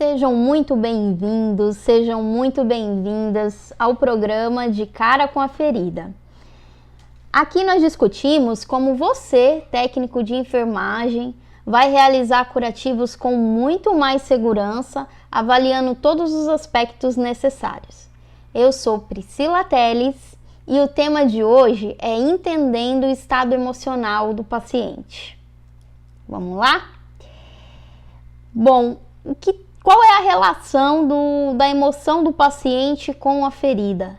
Sejam muito bem-vindos, sejam muito bem-vindas ao programa De Cara com a Ferida. Aqui nós discutimos como você, técnico de enfermagem, vai realizar curativos com muito mais segurança, avaliando todos os aspectos necessários. Eu sou Priscila Teles e o tema de hoje é entendendo o estado emocional do paciente. Vamos lá? Bom, qual é a relação da emoção do paciente com a ferida?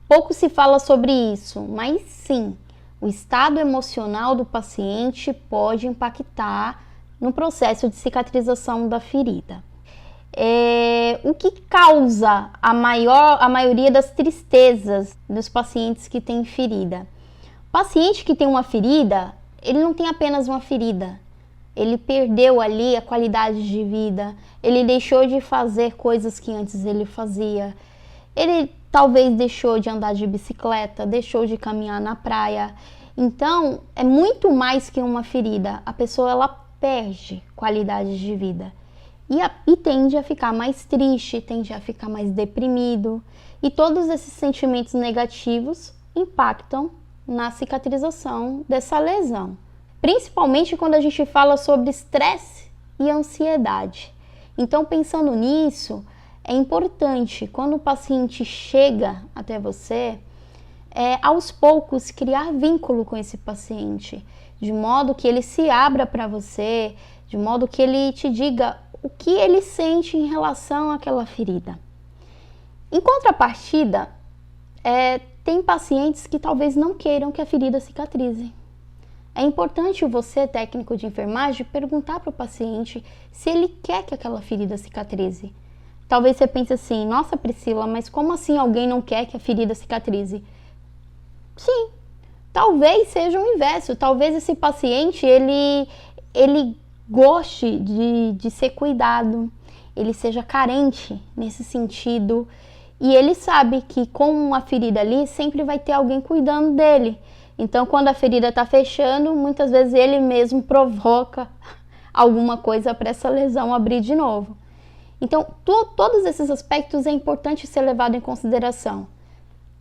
Pouco se fala sobre isso, mas sim, o estado emocional do paciente pode impactar no processo de cicatrização da ferida. O que causa a maioria das tristezas dos pacientes que têm ferida? O paciente que tem uma ferida, ele não tem apenas uma ferida. Ele perdeu ali a qualidade de vida, ele deixou de fazer coisas que antes ele fazia, ele talvez deixou de andar de bicicleta, deixou de caminhar na praia. Então, é muito mais que uma ferida. A pessoa ela perde qualidade de vida e tende a ficar mais triste, tende a ficar mais deprimido. E todos esses sentimentos negativos impactam na cicatrização dessa lesão. Principalmente quando a gente fala sobre estresse e ansiedade. Então, pensando nisso, é importante, quando o paciente chega até você, aos poucos criar vínculo com esse paciente, de modo que ele se abra para você, de modo que ele te diga o que ele sente em relação àquela ferida. Em contrapartida, tem pacientes que talvez não queiram que a ferida cicatrize. É importante você, técnico de enfermagem, perguntar para o paciente se ele quer que aquela ferida cicatrize. Talvez você pense assim, nossa Priscila, mas como assim alguém não quer que a ferida cicatrize? Sim, talvez seja o inverso, talvez esse paciente, ele goste de ser cuidado, ele seja carente nesse sentido, e ele sabe que com uma ferida ali, sempre vai ter alguém cuidando dele. Então, quando a ferida está fechando, muitas vezes ele mesmo provoca alguma coisa para essa lesão abrir de novo. Então, todos esses aspectos é importante ser levado em consideração.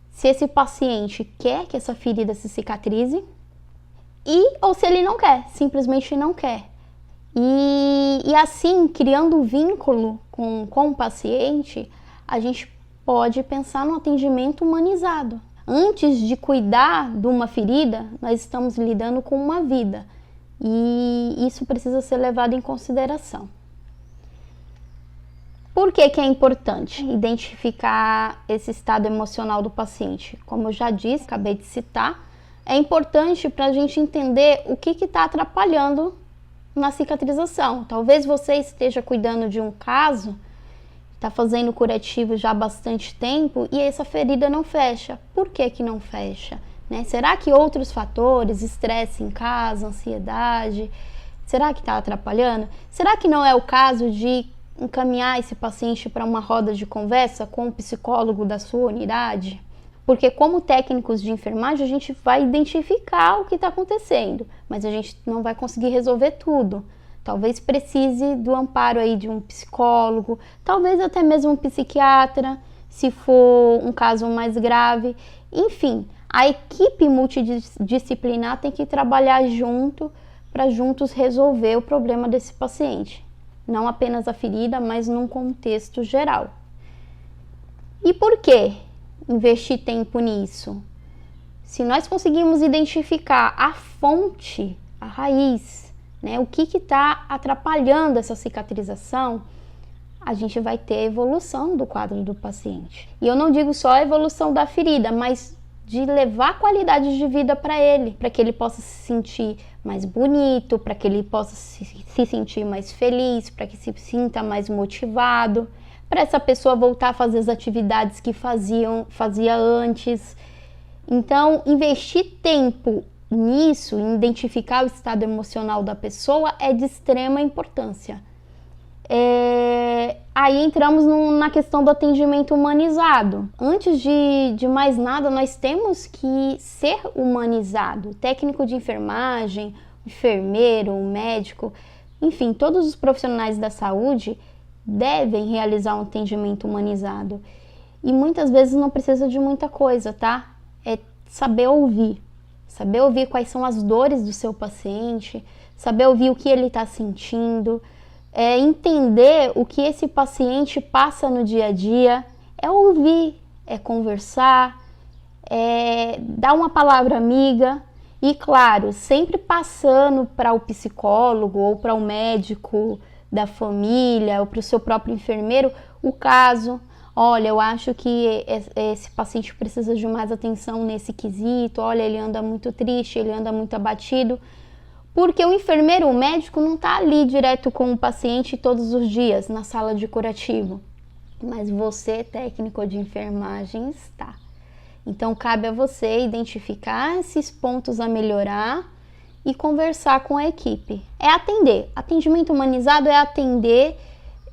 Se esse paciente quer que essa ferida se cicatrize, ou se ele não quer, simplesmente não quer. E assim, criando um vínculo com o paciente, a gente pode pensar no atendimento humanizado. Antes de cuidar de uma ferida, nós estamos lidando com uma vida e isso precisa ser levado em consideração. Por que é importante identificar esse estado emocional do paciente? Como eu já disse, acabei de citar, é importante para a gente entender o que está atrapalhando na cicatrização. Talvez você esteja cuidando de um caso, está fazendo curativo já há bastante tempo e essa ferida não fecha. Por que não fecha? Será que outros fatores, estresse em casa, ansiedade, será que está atrapalhando? Será que não é o caso de encaminhar esse paciente para uma roda de conversa com o psicólogo da sua unidade? Porque como técnicos de enfermagem a gente vai identificar o que está acontecendo, mas a gente não vai conseguir resolver tudo. Talvez precise do amparo aí de um psicólogo, talvez até mesmo um psiquiatra, se for um caso mais grave. Enfim, a equipe multidisciplinar tem que trabalhar junto para juntos resolver o problema desse paciente. Não apenas a ferida, mas num contexto geral. E por que investir tempo nisso? Se nós conseguirmos identificar a fonte, a raiz, o que está atrapalhando essa cicatrização, a gente vai ter evolução do quadro do paciente. E eu não digo só a evolução da ferida, mas de levar qualidade de vida para ele, para que ele possa se sentir mais bonito, para que ele possa se sentir mais feliz, para que se sinta mais motivado, para essa pessoa voltar a fazer as atividades que fazia antes. Então, investir tempo nisso, em identificar o estado emocional da pessoa, é de extrema importância. Aí entramos na questão do atendimento humanizado. Antes de mais nada, nós temos que ser humanizado. O técnico de enfermagem, o enfermeiro, o médico, enfim, todos os profissionais da saúde, devem realizar um atendimento humanizado. E muitas vezes não precisa de muita coisa, tá? É saber ouvir quais são as dores do seu paciente, saber ouvir o que ele está sentindo, entender o que esse paciente passa no dia a dia, é ouvir, é conversar, é dar uma palavra amiga e, claro, sempre passando para o psicólogo ou para o médico da família ou para o seu próprio enfermeiro o caso. Olha, eu acho que esse paciente precisa de mais atenção nesse quesito. Olha, ele anda muito triste, ele anda muito abatido. Porque o enfermeiro, o médico, não está ali direto com o paciente todos os dias na sala de curativo. Mas você, técnico de enfermagem, está. Então, cabe a você identificar esses pontos a melhorar e conversar com a equipe. É atender. Atendimento humanizado é atender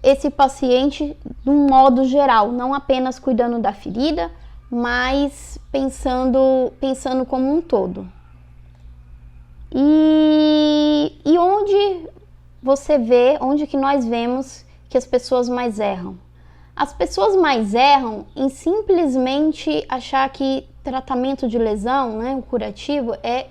esse paciente de um modo geral, não apenas cuidando da ferida, mas pensando como um todo. E onde você vê, onde que nós vemos que as pessoas mais erram? As pessoas mais erram em simplesmente achar que tratamento de lesão, né, o curativo, é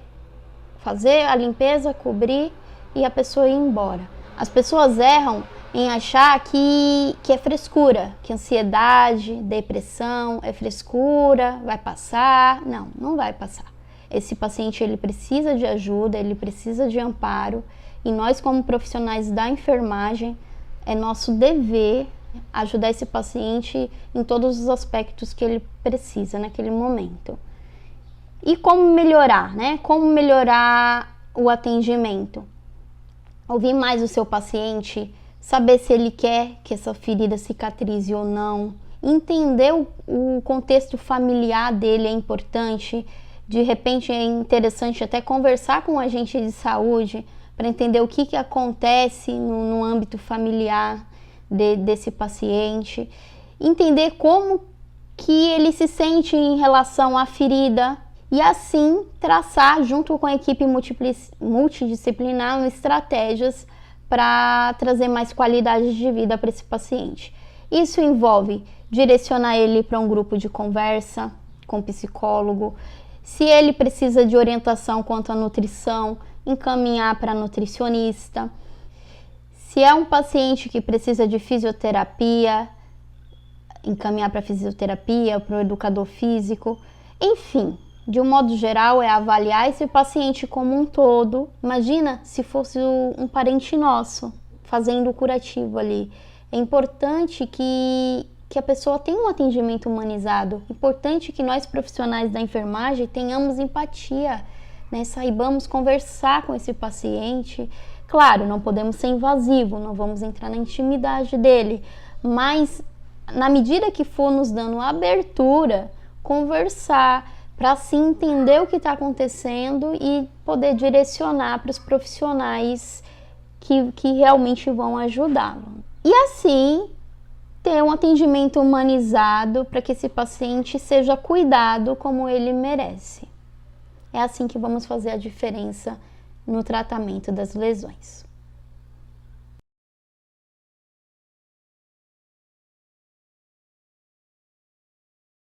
fazer a limpeza, cobrir e a pessoa ir embora. As pessoas erram em achar que é frescura, que ansiedade, depressão é frescura, vai passar. Não, não vai passar. Esse paciente, ele precisa de ajuda, ele precisa de amparo, e nós, como profissionais da enfermagem, é nosso dever ajudar esse paciente em todos os aspectos que ele precisa naquele momento. E como melhorar, né? Como melhorar o atendimento? Ouvir mais o seu paciente, saber se ele quer que essa ferida cicatrize ou não, entender o contexto familiar dele é importante. De repente é interessante até conversar com um agente de saúde para entender o que acontece no âmbito familiar desse paciente, entender como que ele se sente em relação à ferida e assim traçar junto com a equipe multidisciplinar estratégias para trazer mais qualidade de vida para esse paciente. Isso envolve direcionar ele para um grupo de conversa com psicólogo. Se ele precisa de orientação quanto à nutrição, encaminhar para nutricionista. Se é um paciente que precisa de fisioterapia, encaminhar para fisioterapia, para o educador físico. Enfim, de um modo geral, é avaliar esse paciente como um todo. Imagina se fosse um parente nosso fazendo o curativo ali. É importante que a pessoa tenha um atendimento humanizado. É importante que nós, profissionais da enfermagem, tenhamos empatia, né? Saibamos conversar com esse paciente. Claro, não podemos ser invasivo, não vamos entrar na intimidade dele, mas na medida que for nos dando abertura, conversar, para assim entender o que está acontecendo e poder direcionar para os profissionais que realmente vão ajudá-lo. E assim, ter um atendimento humanizado para que esse paciente seja cuidado como ele merece. É assim que vamos fazer a diferença no tratamento das lesões.